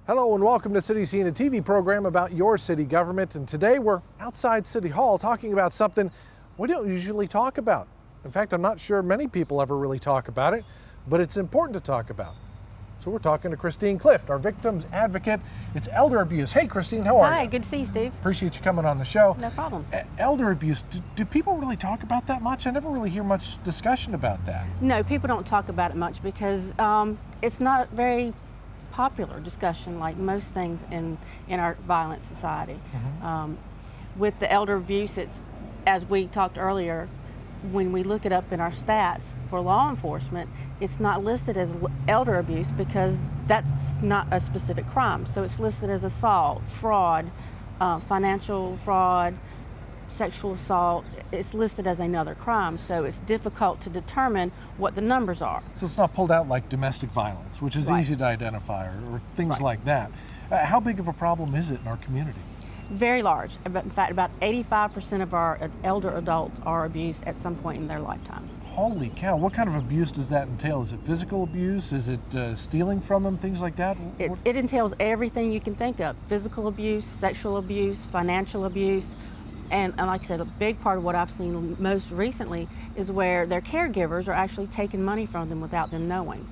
Hello and welcome to City Scene, a TV program about your city government. And today we're outside City Hall talking about something we don't usually talk about. In fact, I'm not sure many people ever really talk about it, but it's important to talk about. So we're talking to Christine Clift, our victims advocate. It's elder abuse. Hey, Christine, how are you? Hi, good to see you, Steve. Appreciate you coming on the show. No problem. Elder abuse, do people really talk about that much? I never really hear much discussion about that. No, people don't talk about it much because it's not very popular discussion like most things in our violent society. With the elder abuse, it's, as we talked earlier, when we look it up in our stats for law enforcement, it's not listed as elder abuse because that's not a specific crime. So it's listed as assault, fraud, financial fraud, sexual assault. It's listed as another crime, so it's difficult to determine what the numbers are. So it's not pulled out like domestic violence, which is easy to identify, or things like that. How big of a problem is it in our community? Very large. In fact, about 85% of our elder adults are abused at some point in their lifetime. Holy cow, what kind of abuse does that entail? Is it physical abuse? Is it stealing from them, things like that? It entails everything you can think of. Physical abuse, sexual abuse, financial abuse. And like I said, a big part of what I've seen most recently is where their caregivers are actually taking money from them without them knowing.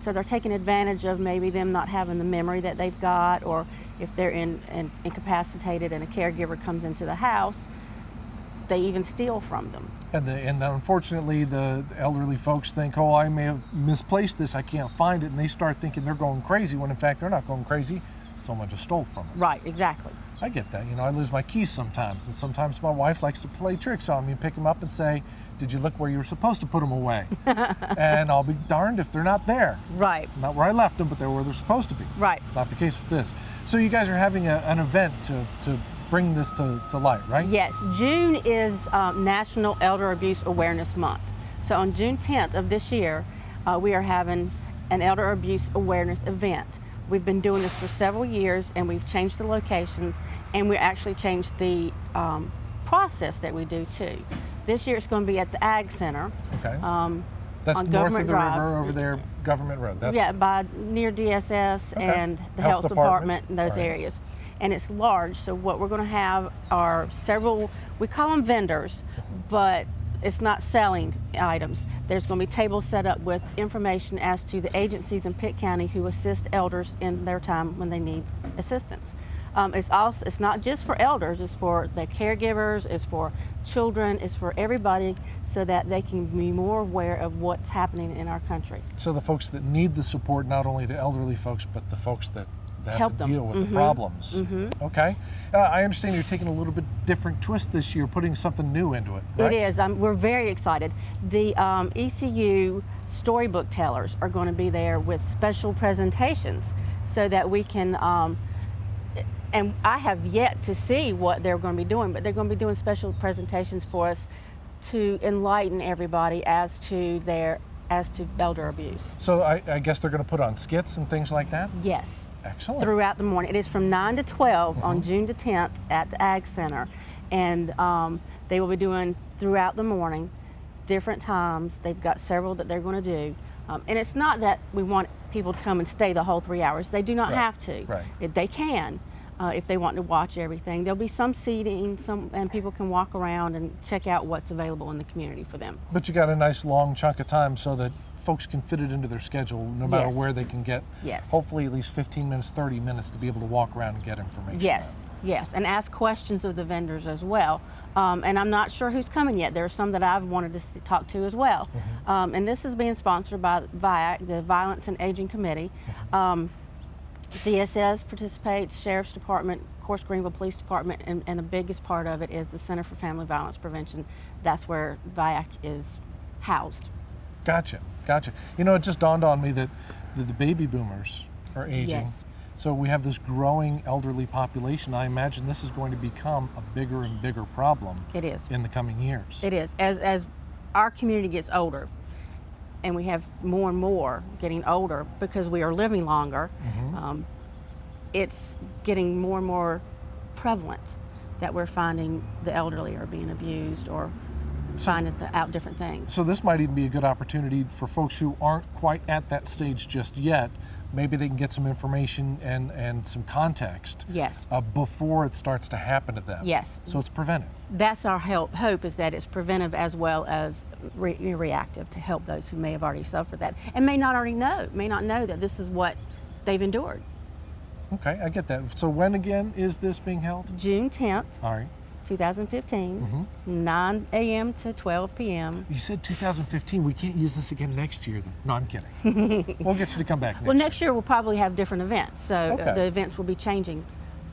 So they're taking advantage of maybe them not having the memory that they've got, or if they're incapacitated and a caregiver comes into the house, they even steal from them. And unfortunately, the elderly folks think, oh, I may have misplaced this, I can't find it, and they start thinking they're going crazy, when in fact they're not going crazy. Someone just stole from them. Right, exactly. I get that. You know, I lose my keys sometimes, and sometimes my wife likes to play tricks on me and pick them up and say, did you look where you were supposed to put them away? And I'll be darned if they're not there. Right. Not where I left them, but they're where they're supposed to be. Right. Not the case with this. So you guys are having an event to bring this to light, right? Yes. June is National Elder Abuse Awareness Month. So on June 10th of this year, we are having an Elder Abuse Awareness event. We've been doing this for several years, and we've changed the locations, and we actually changed the process that we do too. This year it's going to be at the Ag Center. Okay. That's on north Government of the Drive. river over there, Government Road. That's by near DSS and the Health Department and those areas. And it's large, so what we're going to have are several, we call them vendors, but it's not selling items. There's going to be tables set up with information as to the agencies in Pitt County who assist elders in their time when they need assistance. It's not just for elders, it's for the caregivers, it's for children, it's for everybody, so that they can be more aware of what's happening in our country. So the folks that need the support, not only the elderly folks, but the folks that have to deal with the problems. Okay. I understand you're taking a little bit different twist this year, putting something new into it, right? It is. We're very excited. The ECU storybook tellers are going to be there with special presentations so that we can, and I have yet to see what they're going to be doing, but they're going to be doing special presentations for us to enlighten everybody as to elder abuse. So I guess they're going to put on skits and things like that? Yes. Excellent. Throughout the morning. It is from 9 to 12 on June the 10th at the Ag Center. And they will be doing throughout the morning, different times. They've got several that they're going to do. And it's not that we want people to come and stay the whole 3 hours. They do not have to. Right. They can if they want to watch everything. There'll be some seating, and people can walk around and check out what's available in the community for them. But you got a nice long chunk of time so that folks can fit it into their schedule no matter where they can get, hopefully at least 15 minutes, 30 minutes to be able to walk around and get information. Yes, and ask questions of the vendors as well. And I'm not sure who's coming yet. There are some that I've wanted to talk to as well. And this is being sponsored by VIAC, the Violence and Aging Committee. DSS participates, Sheriff's Department, of course Greenville Police Department, and the biggest part of it is the Center for Family Violence Prevention. That's where VIAC is housed. Gotcha. You know, it just dawned on me that the baby boomers are aging. So we have this growing elderly population. I imagine this is going to become a bigger and bigger problem. It is. In the coming years. It is. As our community gets older, and we have more and more getting older because we are living longer, it's getting more and more prevalent that we're finding the elderly are being abused or finding out different things. So this might even be a good opportunity for folks who aren't quite at that stage just yet. Maybe they can get some information and some context Yes. Before it starts to happen to them. Yes. So it's preventive. That's our hope is that it's preventive as well as reactive to help those who may have already suffered that and may not know that this is what they've endured. Okay, I get that. So when again is this being held? June 10th, All right. 2015, 9 a.m. to 12 p.m. You said 2015. We can't use this again next year then. No, I'm kidding. We'll get you to come back next Well, next year we'll probably have different events, so Okay. the events will be changing.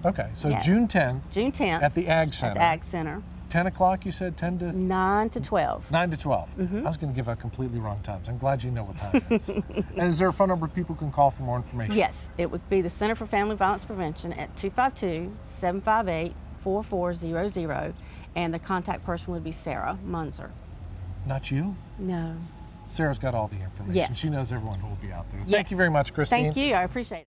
Okay, so Yeah. June 10th June 10th at the Ag Center. at the Ag Center, 10 o'clock, you said? 10 to 9 to 12. 9 to 12. I was going to give out completely wrong times. I'm glad you know what time it is. And is there a phone number people can call for more information? Yes, it would be the Center for Family Violence Prevention at 252-758-4400, and the contact person would be Sarah Munzer. Not you? No. Sarah's got all the information. Yes. She knows everyone who will be out there. Yes. Thank you very much, Christine. Thank you. I appreciate it.